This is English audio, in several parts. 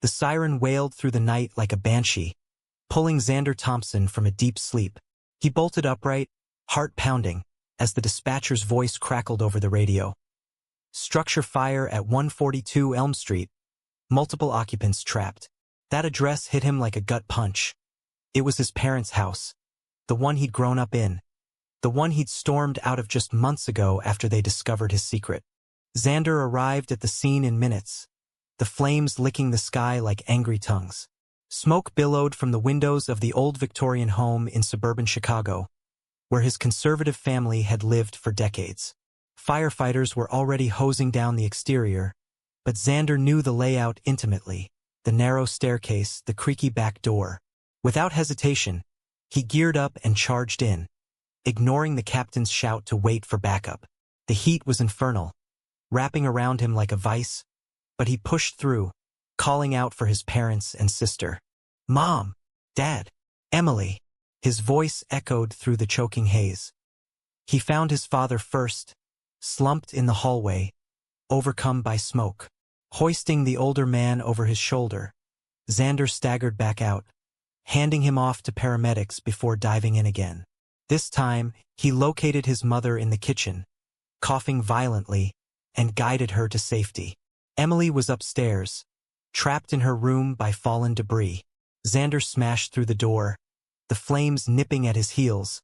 The siren wailed through the night like a banshee, pulling Xander Thompson from a deep sleep. He bolted upright, heart pounding, as the dispatcher's voice crackled over the radio. Structure fire at 142 Elm Street. Multiple occupants trapped. That address hit him like a gut punch. It was his parents' house. The one he'd grown up in. The one he'd stormed out of just months ago after they discovered his secret. Xander arrived at the scene in minutes, the flames licking the sky like angry tongues. Smoke billowed from the windows of the old Victorian home in suburban Chicago, where his conservative family had lived for decades. Firefighters were already hosing down the exterior, but Xander knew the layout intimately, the narrow staircase, the creaky back door. Without hesitation, he geared up and charged in, ignoring the captain's shout to wait for backup. The heat was infernal, wrapping around him like a vice, but he pushed through, calling out for his parents and sister. "Mom! Dad! Emily!" His voice echoed through the choking haze. He found his father first, slumped in the hallway, overcome by smoke. Hoisting the older man over his shoulder, Xander staggered back out, handing him off to paramedics before diving in again. This time, he located his mother in the kitchen, coughing violently, and guided her to safety. Emily was upstairs, trapped in her room by fallen debris. Xander smashed through the door, the flames nipping at his heels,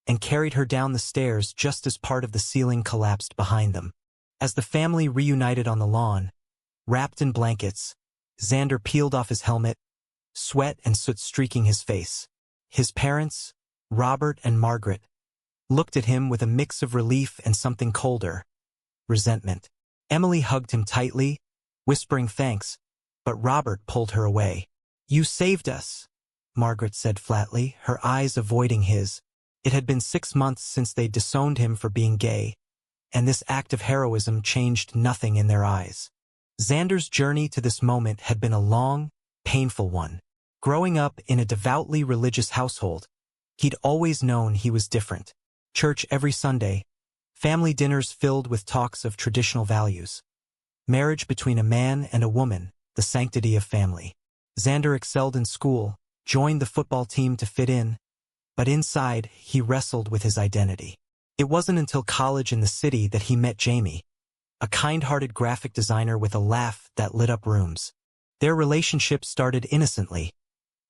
and carried her down the stairs just as part of the ceiling collapsed behind them. As the family reunited on the lawn, wrapped in blankets, Xander peeled off his helmet, sweat and soot streaking his face. His parents, Robert and Margaret, looked at him with a mix of relief and something colder, resentment. Emily hugged him tightly, whispering thanks, but Robert pulled her away. "You saved us," Margaret said flatly, her eyes avoiding his. It had been 6 months since they'd disowned him for being gay, and this act of heroism changed nothing in their eyes. Xander's journey to this moment had been a long, painful one. Growing up in a devoutly religious household, he'd always known he was different. Church every Sunday, family dinners filled with talks of traditional values. Marriage between a man and a woman, the sanctity of family. Xander excelled in school, joined the football team to fit in, but inside he wrestled with his identity. It wasn't until college in the city that he met Jamie, a kind-hearted graphic designer with a laugh that lit up rooms. Their relationship started innocently,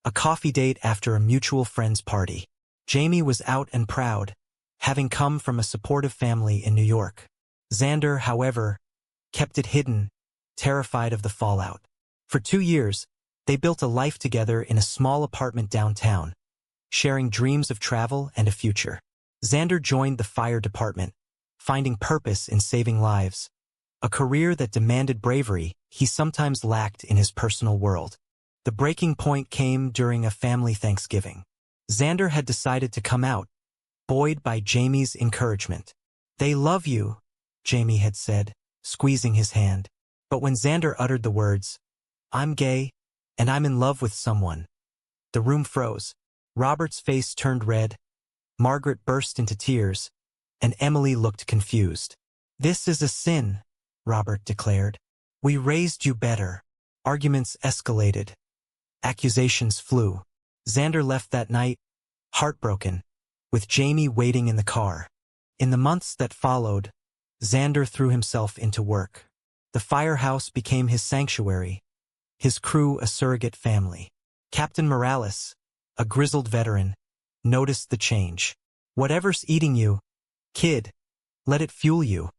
a coffee date after a mutual friend's party. Jamie was out and proud, having come from a supportive family in New York. Xander, however, kept it hidden, terrified of the fallout. For 2 years, they built a life together in a small apartment downtown, sharing dreams of travel and a future. Xander joined the fire department, finding purpose in saving lives, a career that demanded bravery he sometimes lacked in his personal world. The breaking point came during a family Thanksgiving. Xander had decided to come out, buoyed by Jamie's encouragement. "They love you," Jamie had said, squeezing his hand. But when Xander uttered the words, "I'm gay, and I'm in love with someone," the room froze. Robert's face turned red, Margaret burst into tears, and Emily looked confused. "This is a sin," Robert declared. "We raised you better." Arguments escalated. Accusations flew. Xander left that night, heartbroken, with Jamie waiting in the car. In the months that followed, Xander threw himself into work. The firehouse became his sanctuary, his crew a surrogate family. Captain Morales, a grizzled veteran, noticed the change. "Whatever's eating you, kid, let it fuel you,"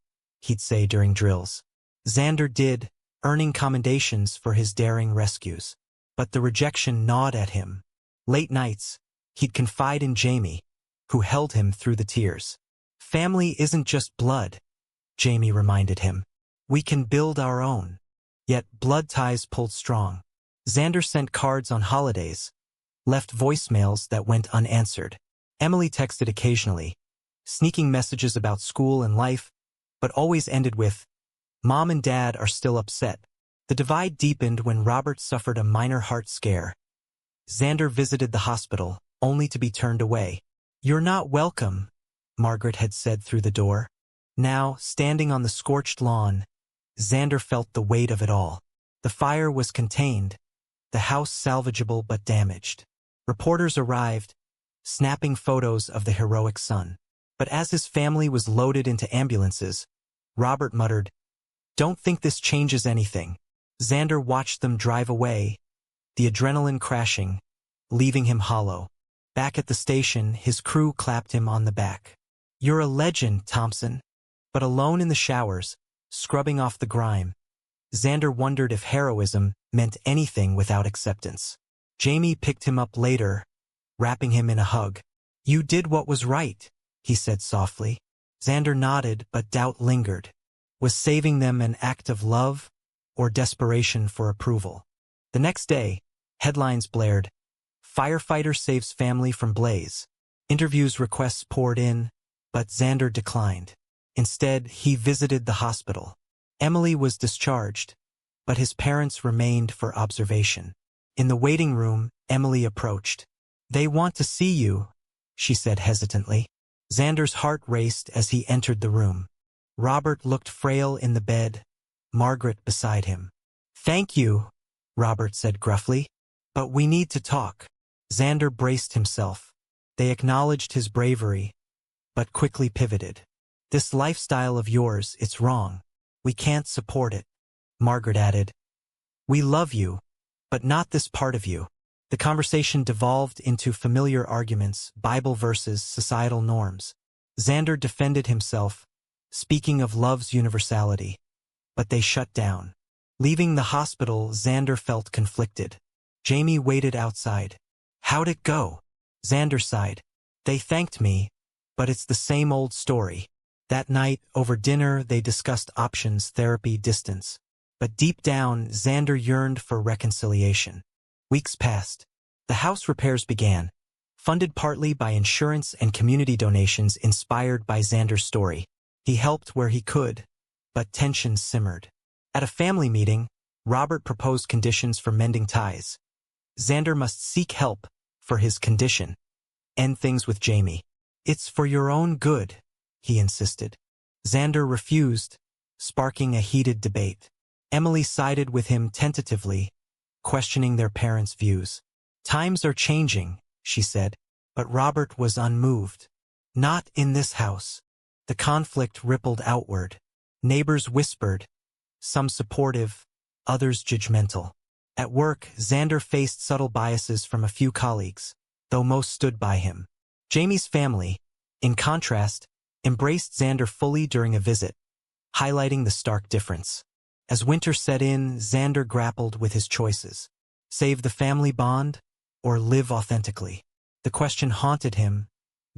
he'd say during drills. Xander did, earning commendations for his daring rescues. But the rejection gnawed at him. Late nights, he'd confide in Jamie, who held him through the tears. "Family isn't just blood," Jamie reminded him. "We can build our own." Yet blood ties pulled strong. Xander sent cards on holidays, left voicemails that went unanswered. Emily texted occasionally, sneaking messages about school and life, but always ended with, "Mom and Dad are still upset." The divide deepened when Robert suffered a minor heart scare. Xander visited the hospital, only to be turned away. "You're not welcome," Margaret had said through the door. Now, standing on the scorched lawn, Xander felt the weight of it all. The fire was contained, the house salvageable but damaged. Reporters arrived, snapping photos of the heroic son. But as his family was loaded into ambulances, Robert muttered, "Don't think this changes anything." Xander watched them drive away, the adrenaline crashing, leaving him hollow. Back at the station, his crew clapped him on the back. "You're a legend, Thompson." But alone in the showers, scrubbing off the grime, Xander wondered if heroism meant anything without acceptance. Jamie picked him up later, wrapping him in a hug. "You did what was right," he said softly. Xander nodded, but doubt lingered. Was saving them an act of love or desperation for approval? The next day, headlines blared, "Firefighter saves family from blaze." Interviews requests poured in, but Xander declined. Instead, he visited the hospital. Emily was discharged, but his parents remained for observation. In the waiting room, Emily approached. "They want to see you," she said hesitantly. Xander's heart raced as he entered the room. Robert looked frail in the bed, Margaret beside him. "Thank you," Robert said gruffly, "but we need to talk." Xander braced himself. They acknowledged his bravery, but quickly pivoted. "This lifestyle of yours, it's wrong. We can't support it," Margaret added. "We love you, but not this part of you." The conversation devolved into familiar arguments, Bible verses, societal norms. Xander defended himself, speaking of love's universality, but they shut down. Leaving the hospital, Xander felt conflicted. Jamie waited outside. "How'd it go?" Xander sighed. "They thanked me, but it's the same old story." That night, over dinner, they discussed options, therapy, distance. But deep down, Xander yearned for reconciliation. Weeks passed. The house repairs began, funded partly by insurance and community donations inspired by Xander's story. He helped where he could, but tensions simmered. At a family meeting, Robert proposed conditions for mending ties. Xander must seek help for his condition. End things with Jamie. "It's for your own good," he insisted. Xander refused, sparking a heated debate. Emily sided with him tentatively, questioning their parents' views. "Times are changing," she said, but Robert was unmoved. "Not in this house." The conflict rippled outward. Neighbors whispered, some supportive, others judgmental. At work, Xander faced subtle biases from a few colleagues, though most stood by him. Jamie's family, in contrast, embraced Xander fully during a visit, highlighting the stark difference. As winter set in, Xander grappled with his choices. Save the family bond, or live authentically? The question haunted him,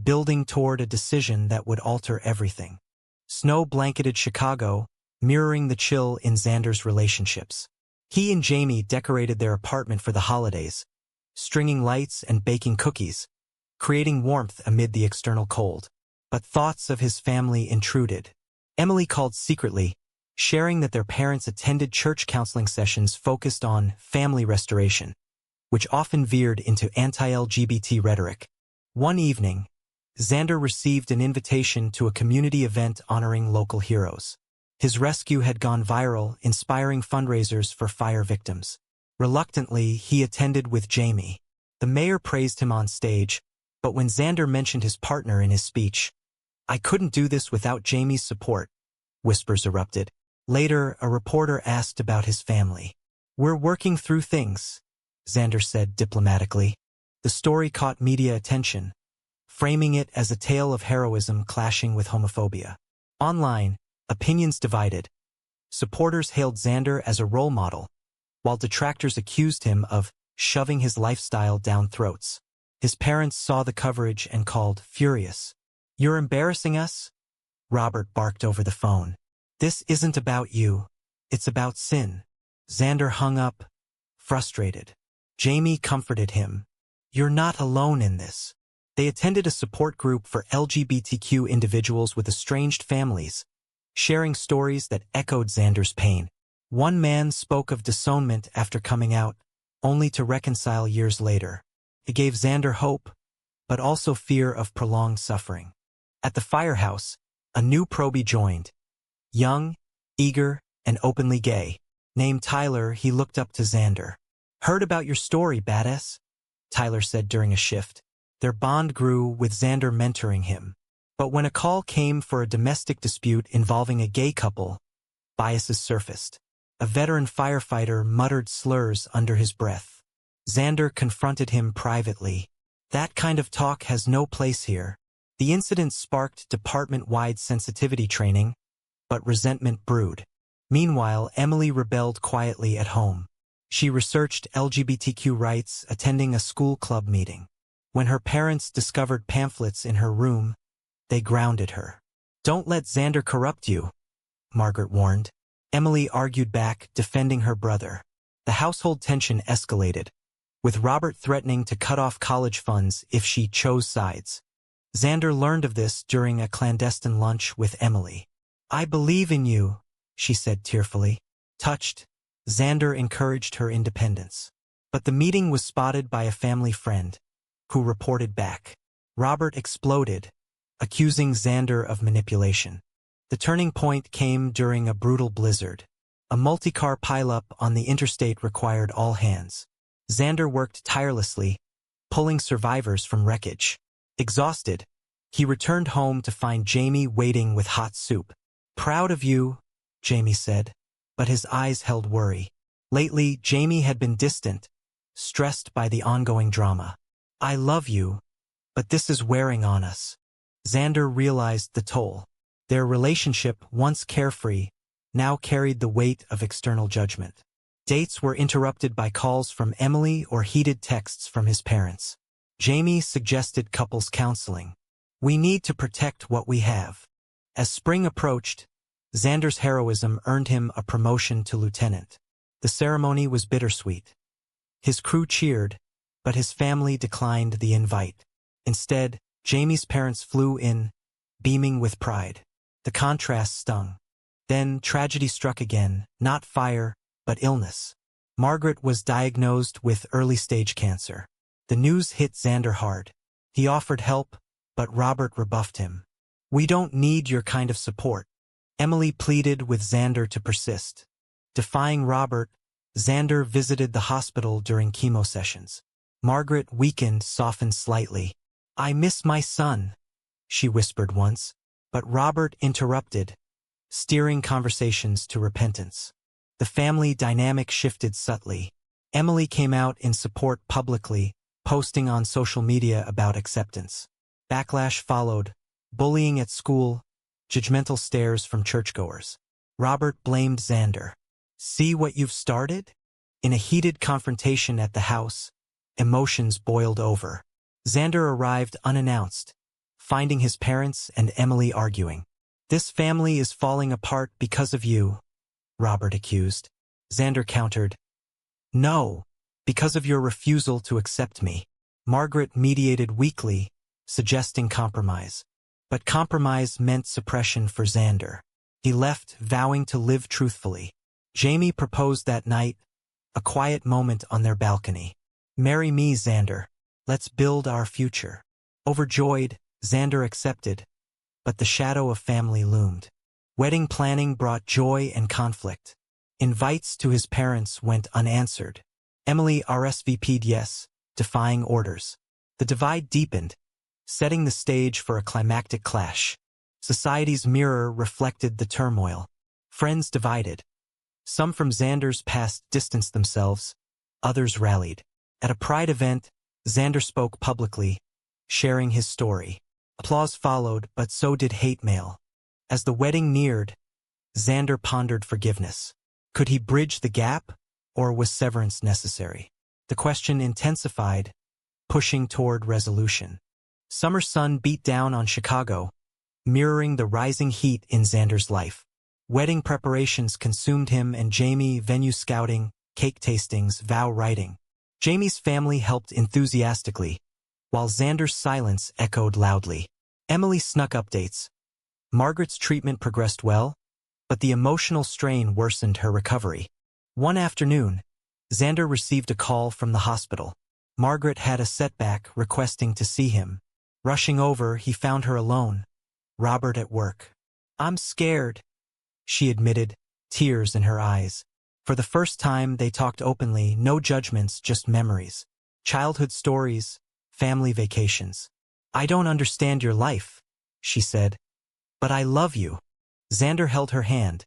building toward a decision that would alter everything. Snow blanketed Chicago, mirroring the chill in Xander's relationships. He and Jamie decorated their apartment for the holidays, stringing lights and baking cookies, creating warmth amid the external cold. But thoughts of his family intruded. Emily called secretly, sharing that their parents attended church counseling sessions focused on family restoration, which often veered into anti-LGBT rhetoric. One evening, Xander received an invitation to a community event honoring local heroes. His rescue had gone viral, inspiring fundraisers for fire victims. Reluctantly, he attended with Jamie. The mayor praised him on stage, but when Xander mentioned his partner in his speech, "I couldn't do this without Jamie's support," whispers erupted. Later, a reporter asked about his family. "We're working through things," Xander said diplomatically. The story caught media attention, framing it as a tale of heroism clashing with homophobia. Online, opinions divided. Supporters hailed Xander as a role model, while detractors accused him of shoving his lifestyle down throats. His parents saw the coverage and called furious. "You're embarrassing us," Robert barked over the phone. "This isn't about you. It's about sin." Xander hung up, frustrated. Jamie comforted him. "You're not alone in this." They attended a support group for LGBTQ individuals with estranged families, sharing stories that echoed Xander's pain. One man spoke of disownment after coming out, only to reconcile years later. It gave Xander hope, but also fear of prolonged suffering. At the firehouse, a new probie joined. Young, eager, and openly gay. Named Tyler, he looked up to Xander. "Heard about your story, badass," Tyler said during a shift. Their bond grew with Xander mentoring him. But when a call came for a domestic dispute involving a gay couple, biases surfaced. A veteran firefighter muttered slurs under his breath. Xander confronted him privately. "That kind of talk has no place here." The incident sparked department-wide sensitivity training, but resentment brewed. Meanwhile, Emily rebelled quietly at home. She researched LGBTQ rights, attending a school club meeting. When her parents discovered pamphlets in her room, they grounded her. "Don't let Xander corrupt you," Margaret warned. Emily argued back, defending her brother. The household tension escalated, with Robert threatening to cut off college funds if she chose sides. Xander learned of this during a clandestine lunch with Emily. "I believe in you," she said tearfully. Touched, Xander encouraged her independence. But the meeting was spotted by a family friend, who reported back. Robert exploded, accusing Xander of manipulation. The turning point came during a brutal blizzard. A multi-car pileup on the interstate required all hands. Xander worked tirelessly, pulling survivors from wreckage. Exhausted, he returned home to find Jamie waiting with hot soup. "Proud of you," Jamie said, but his eyes held worry. Lately, Jamie had been distant, stressed by the ongoing drama. "I love you, but this is wearing on us." Xander realized the toll. Their relationship, once carefree, now carried the weight of external judgment. Dates were interrupted by calls from Emily or heated texts from his parents. Jamie suggested couples counseling. "We need to protect what we have." As spring approached, Xander's heroism earned him a promotion to lieutenant. The ceremony was bittersweet. His crew cheered, but his family declined the invite. Instead, Jamie's parents flew in, beaming with pride. The contrast stung. Then tragedy struck again, not fire, but illness. Margaret was diagnosed with early-stage cancer. The news hit Xander hard. He offered help, but Robert rebuffed him. "We don't need your kind of support." Emily pleaded with Xander to persist. Defying Robert, Xander visited the hospital during chemo sessions. Margaret, weakened, softened slightly. "I miss my son," she whispered once, but Robert interrupted, steering conversations to repentance. The family dynamic shifted subtly. Emily came out in support publicly, posting on social media about acceptance. Backlash followed, bullying at school, judgmental stares from churchgoers. Robert blamed Xander. "See what you've started?" In a heated confrontation at the house, emotions boiled over. Xander arrived unannounced, finding his parents and Emily arguing. "This family is falling apart because of you," Robert accused. Xander countered, "No, because of your refusal to accept me." Margaret mediated weakly, suggesting compromise. But compromise meant suppression for Xander. He left, vowing to live truthfully. Jamie proposed that night, a quiet moment on their balcony. "Marry me, Xander. Let's build our future." Overjoyed, Xander accepted, but the shadow of family loomed. Wedding planning brought joy and conflict. Invites to his parents went unanswered. Emily RSVP'd yes, defying orders. The divide deepened, setting the stage for a climactic clash. Society's mirror reflected the turmoil. Friends divided. Some from Xander's past distanced themselves, others rallied. At a pride event, Xander spoke publicly, sharing his story. Applause followed, but so did hate mail. As the wedding neared, Xander pondered forgiveness. Could he bridge the gap, or was severance necessary? The question intensified, pushing toward resolution. Summer sun beat down on Chicago, mirroring the rising heat in Xander's life. Wedding preparations consumed him and Jamie, venue scouting, cake tastings, vow writing. Jamie's family helped enthusiastically, while Xander's silence echoed loudly. Emily snuck updates. Margaret's treatment progressed well, but the emotional strain worsened her recovery. One afternoon, Xander received a call from the hospital. Margaret had a setback, requesting to see him. Rushing over, he found her alone, Robert at work. "I'm scared," she admitted, tears in her eyes. For the first time, they talked openly, no judgments, just memories. Childhood stories, family vacations. "I don't understand your life," she said. "But I love you." Xander held her hand,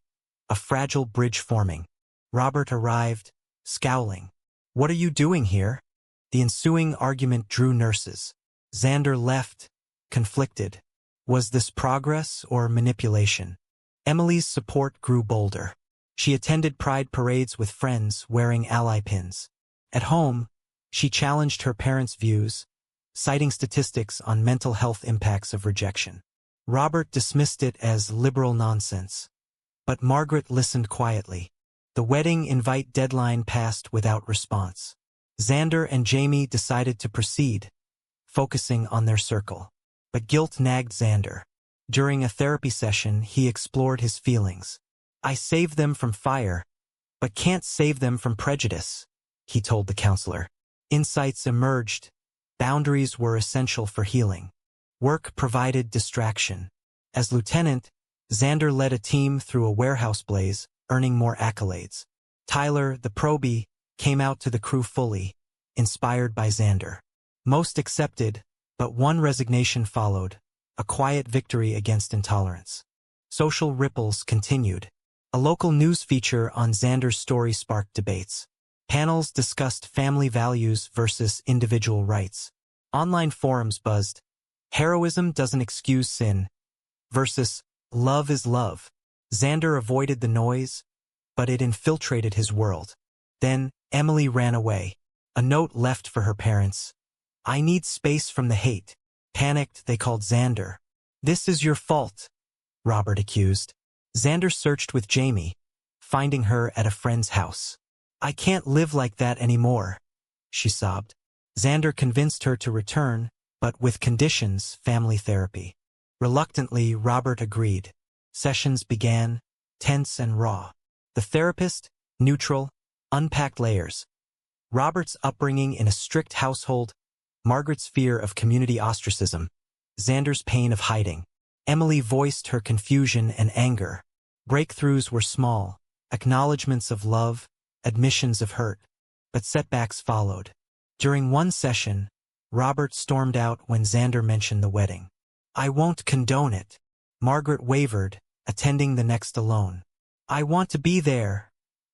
a fragile bridge forming. Robert arrived, scowling. "What are you doing here?" The ensuing argument drew nurses. Xander left, conflicted. Was this progress or manipulation? Emily's support grew bolder. She attended pride parades with friends wearing ally pins. At home, she challenged her parents' views, citing statistics on mental health impacts of rejection. Robert dismissed it as liberal nonsense. But Margaret listened quietly. The wedding invite deadline passed without response. Xander and Jamie decided to proceed, focusing on their circle. But guilt nagged Xander. During a therapy session, he explored his feelings. "I saved them from fire, but can't save them from prejudice," he told the counselor. Insights emerged. Boundaries were essential for healing. Work provided distraction. As lieutenant, Xander led a team through a warehouse blaze, earning more accolades. Tyler, the probie, came out to the crew fully, inspired by Xander. Most accepted, but one resignation followed, a quiet victory against intolerance. Social ripples continued. A local news feature on Xander's story sparked debates. Panels discussed family values versus individual rights. Online forums buzzed. Heroism doesn't excuse sin versus love is love. Xander avoided the noise, but it infiltrated his world. Then Emily ran away. A note left for her parents. "I need space from the hate." Panicked, they called Xander. "This is your fault," Robert accused. Xander searched with Jamie, finding her at a friend's house. "I can't live like that anymore," she sobbed. Xander convinced her to return, but with conditions: family therapy. Reluctantly, Robert agreed. Sessions began, tense and raw. The therapist, neutral, unpacked layers. Robert's upbringing in a strict household, Margaret's fear of community ostracism, Xander's pain of hiding. Emily voiced her confusion and anger. Breakthroughs were small, acknowledgments of love, admissions of hurt, but setbacks followed. During one session, Robert stormed out when Xander mentioned the wedding. "I won't condone it." Margaret wavered, attending the next alone. "I want to be there,"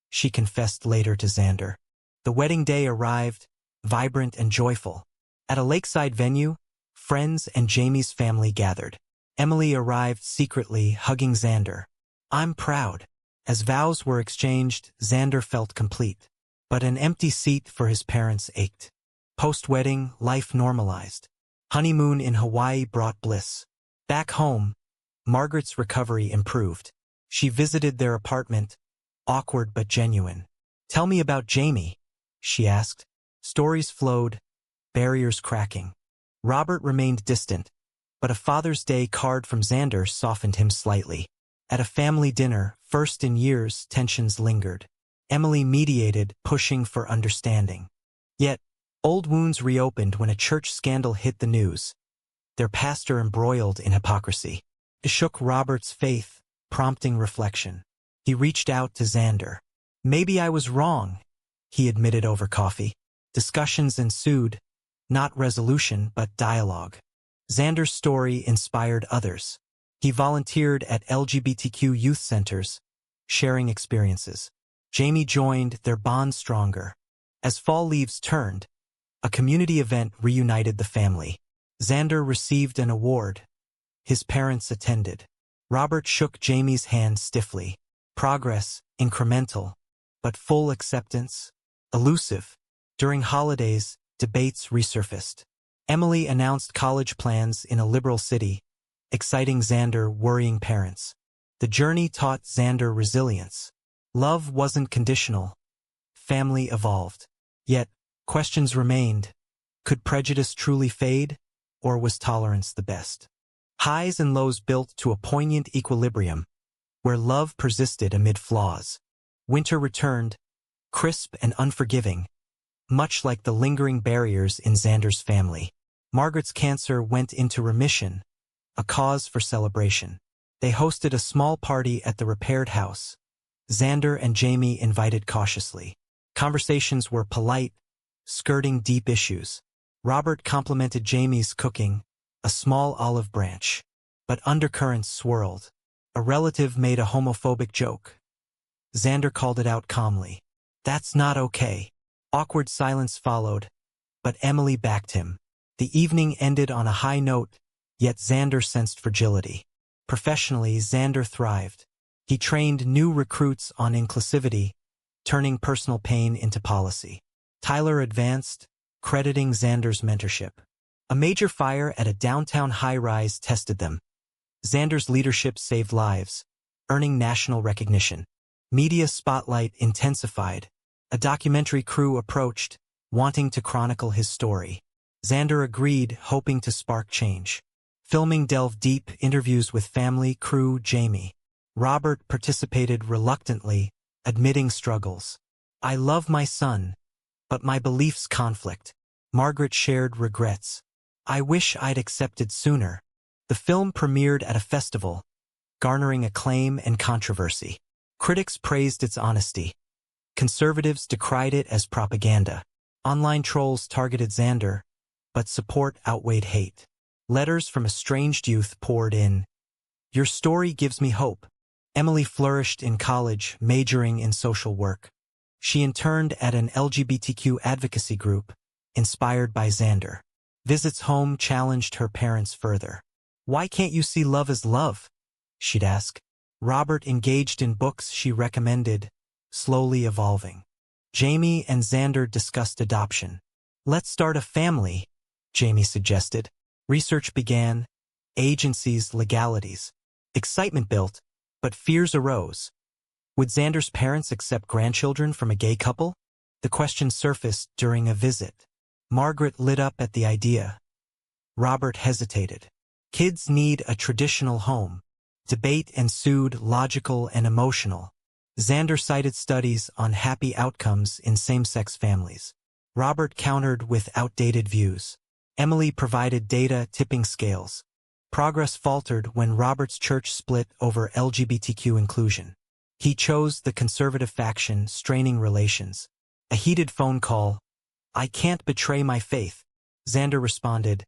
she confessed later to Xander. The wedding day arrived, vibrant and joyful. At a lakeside venue, friends and Jamie's family gathered. Emily arrived secretly, hugging Xander. "I'm proud." As vows were exchanged, Xander felt complete. But an empty seat for his parents ached. Post-wedding, life normalized. Honeymoon in Hawaii brought bliss. Back home, Margaret's recovery improved. She visited their apartment, awkward but genuine. "Tell me about Jamie," she asked. Stories flowed, barriers cracking. Robert remained distant, but a Father's Day card from Xander softened him slightly. At a family dinner, first in years, tensions lingered. Emily mediated, pushing for understanding. Yet, old wounds reopened when a church scandal hit the news, their pastor embroiled in hypocrisy. It shook Robert's faith, prompting reflection. He reached out to Xander. "Maybe I was wrong," he admitted over coffee. Discussions ensued, not resolution but dialogue. Xander's story inspired others. He volunteered at LGBTQ youth centers, sharing experiences. Jamie joined, their bond stronger. As fall leaves turned, a community event reunited the family. Xander received an award. His parents attended. Robert shook Jamie's hand stiffly. Progress, incremental, but full acceptance, elusive. During holidays, debates resurfaced. Emily announced college plans in a liberal city, exciting Xander, worrying parents. The journey taught Xander resilience. Love wasn't conditional. Family evolved. Yet, questions remained. Could prejudice truly fade, or was tolerance the best? Highs and lows built to a poignant equilibrium, where love persisted amid flaws. Winter returned, crisp and unforgiving, much like the lingering barriers in Xander's family. Margaret's cancer went into remission, a cause for celebration. They hosted a small party at the repaired house, Xander and Jamie invited cautiously. Conversations were polite, skirting deep issues. Robert complimented Jamie's cooking, a small olive branch. But undercurrents swirled. A relative made a homophobic joke. Xander called it out calmly. That's not okay. Awkward silence followed, but Emily backed him. The evening ended on a high note, yet Xander sensed fragility. Professionally, Xander thrived. He trained new recruits on inclusivity, turning personal pain into policy. Tyler advanced, crediting Xander's mentorship. A major fire at a downtown high-rise tested them. Xander's leadership saved lives, earning national recognition. Media spotlight intensified. A documentary crew approached, wanting to chronicle his story. Xander agreed, hoping to spark change. Filming delved deep, interviews with family, crew, Jamie. Robert participated reluctantly, admitting struggles. I love my son, but my beliefs conflict. Margaret shared regrets. I wish I'd accepted sooner. The film premiered at a festival, garnering acclaim and controversy. Critics praised its honesty. Conservatives decried it as propaganda. Online trolls targeted Xander, but support outweighed hate. Letters from estranged youth poured in. Your story gives me hope. Emily flourished in college, majoring in social work. She interned at an LGBTQ advocacy group, inspired by Xander. Visits home challenged her parents further. Why can't you see love as love? She'd ask. Robert engaged in books she recommended, slowly evolving. Jamie and Xander discussed adoption. Let's start a family, Jamie suggested. Research began, agencies, legalities. Excitement built, but fears arose. Would Xander's parents accept grandchildren from a gay couple? The question surfaced during a visit. Margaret lit up at the idea. Robert hesitated. Kids need a traditional home. Debate ensued, logical and emotional. Xander cited studies on happy outcomes in same-sex families. Robert countered with outdated views. Emily provided data, tipping scales. Progress faltered when Robert's church split over LGBTQ inclusion. He chose the conservative faction, straining relations. A heated phone call. I can't betray my faith. Xander responded.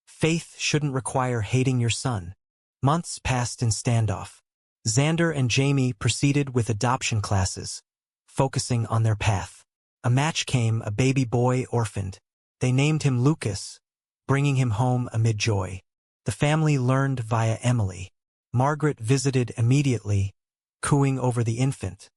Faith shouldn't require hating your son. Months passed in standoff. Xander and Jamie proceeded with adoption classes, focusing on their path. A match came, a baby boy orphaned. They named him Lucas, bringing him home amid joy. The family learned via Emily. Margaret visited immediately, cooing over the infant.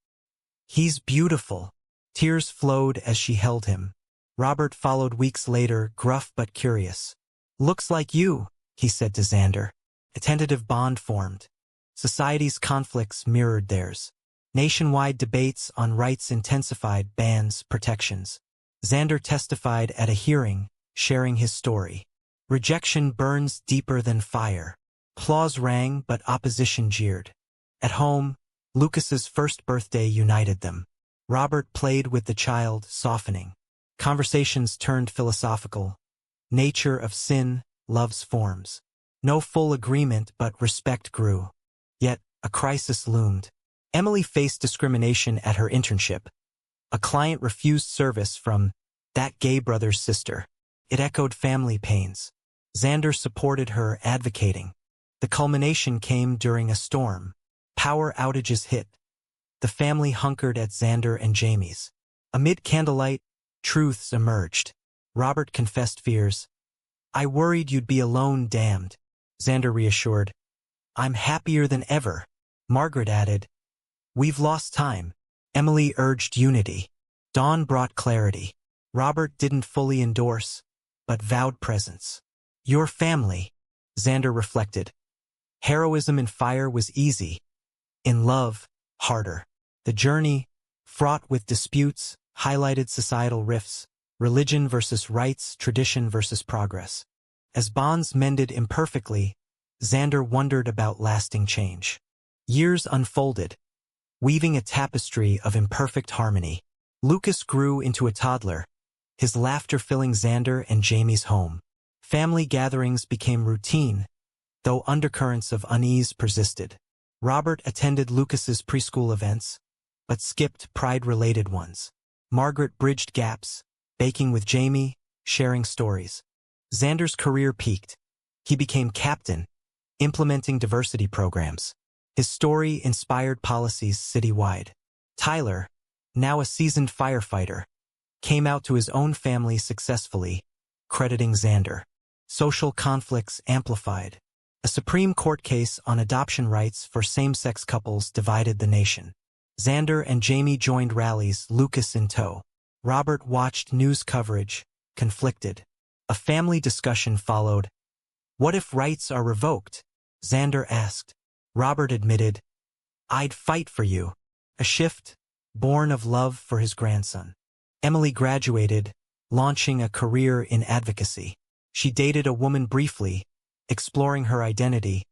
He's beautiful. Tears flowed as she held him. Robert followed weeks later, gruff but curious. Looks like you, he said to Xander. A tentative bond formed. Society's conflicts mirrored theirs. Nationwide debates on rights intensified, bans, protections. Xander testified at a hearing, sharing his story. Rejection burns deeper than fire. Applause rang, but opposition jeered. At home, Lucas's first birthday united them. Robert played with the child, softening. Conversations turned philosophical. Nature of sin, love's forms. No full agreement, but respect grew. Yet, a crisis loomed. Emily faced discrimination at her internship. A client refused service from that gay brother's sister. It echoed family pains. Xander supported her, advocating. The culmination came during a storm. Power outages hit. The family hunkered at Xander and Jamie's. Amid candlelight, truths emerged. Robert confessed fears. I worried you'd be alone, damned. Xander reassured. I'm happier than ever. Margaret added. We've lost time. Emily urged unity. Dawn brought clarity. Robert didn't fully endorse, but vowed presence. Your family, Xander reflected. Heroism in fire was easy. In love, harder. The journey, fraught with disputes, highlighted societal rifts, religion versus rights, tradition versus progress. As bonds mended imperfectly, Xander wondered about lasting change. Years unfolded, weaving a tapestry of imperfect harmony. Lucas grew into a toddler, his laughter filling Xander and Jamie's home. Family gatherings became routine, though undercurrents of unease persisted. Robert attended Lucas's preschool events, but skipped pride-related ones. Margaret bridged gaps, baking with Jamie, sharing stories. Xander's career peaked. He became captain, implementing diversity programs. His story inspired policies citywide. Tyler, now a seasoned firefighter, came out to his own family successfully, crediting Xander. Social conflicts amplified. A Supreme Court case on adoption rights for same-sex couples divided the nation. Xander and Jamie joined rallies, Lucas in tow. Robert watched news coverage, conflicted. A family discussion followed. What if rights are revoked? Xander asked. Robert admitted, I'd fight for you. A shift, born of love for his grandson. Emily graduated, launching a career in advocacy. She dated a woman briefly, exploring her identity,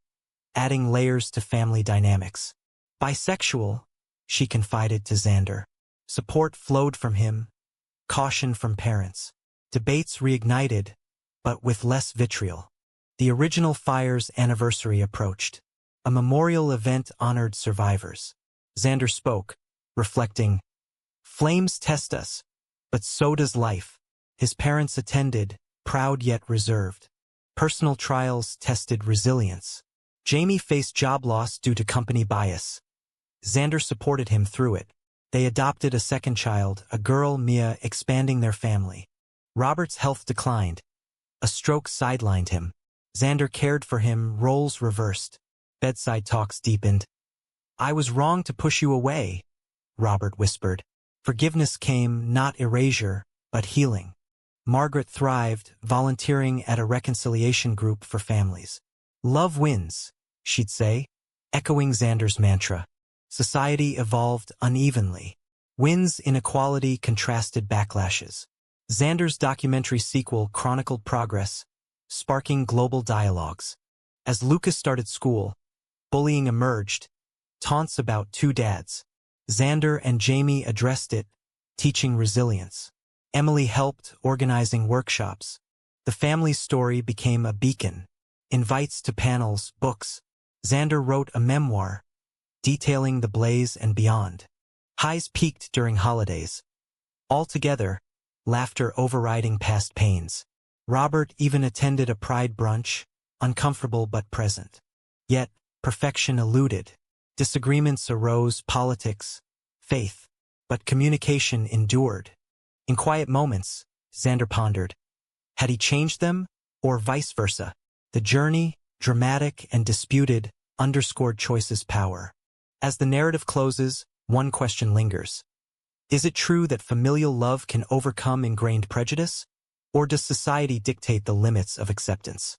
adding layers to family dynamics. Bisexual, she confided to Xander. Support flowed from him, caution from parents. Debates reignited, but with less vitriol. The original fire's anniversary approached. A memorial event honored survivors. Xander spoke, reflecting, Flames test us, but so does life. His parents attended, proud yet reserved. Personal trials tested resilience. Jamie faced job loss due to company bias. Xander supported him through it. They adopted a second child, a girl, Mia, expanding their family. Robert's health declined. A stroke sidelined him. Xander cared for him, roles reversed. Bedside talks deepened. I was wrong to push you away, Robert whispered. Forgiveness came, not erasure, but healing. Margaret thrived, volunteering at a reconciliation group for families. Love wins, she'd say, echoing Xander's mantra. Society evolved unevenly. Wins, inequality, contrasted backlashes. Xander's documentary sequel chronicled progress, sparking global dialogues. As Lucas started school, bullying emerged, taunts about two dads. Xander and Jamie addressed it, teaching resilience. Emily helped, organizing workshops. The family's story became a beacon. Invites to panels, books. Xander wrote a memoir, detailing the blaze and beyond. Highs peaked during holidays. Altogether, laughter overriding past pains. Robert even attended a pride brunch, uncomfortable but present. Yet, perfection eluded. Disagreements arose, politics, faith. But communication endured. In quiet moments, Xander pondered. Had he changed them, or vice versa? The journey, dramatic and disputed, underscored choice's power. As the narrative closes, one question lingers. Is it true that familial love can overcome ingrained prejudice? Or does society dictate the limits of acceptance?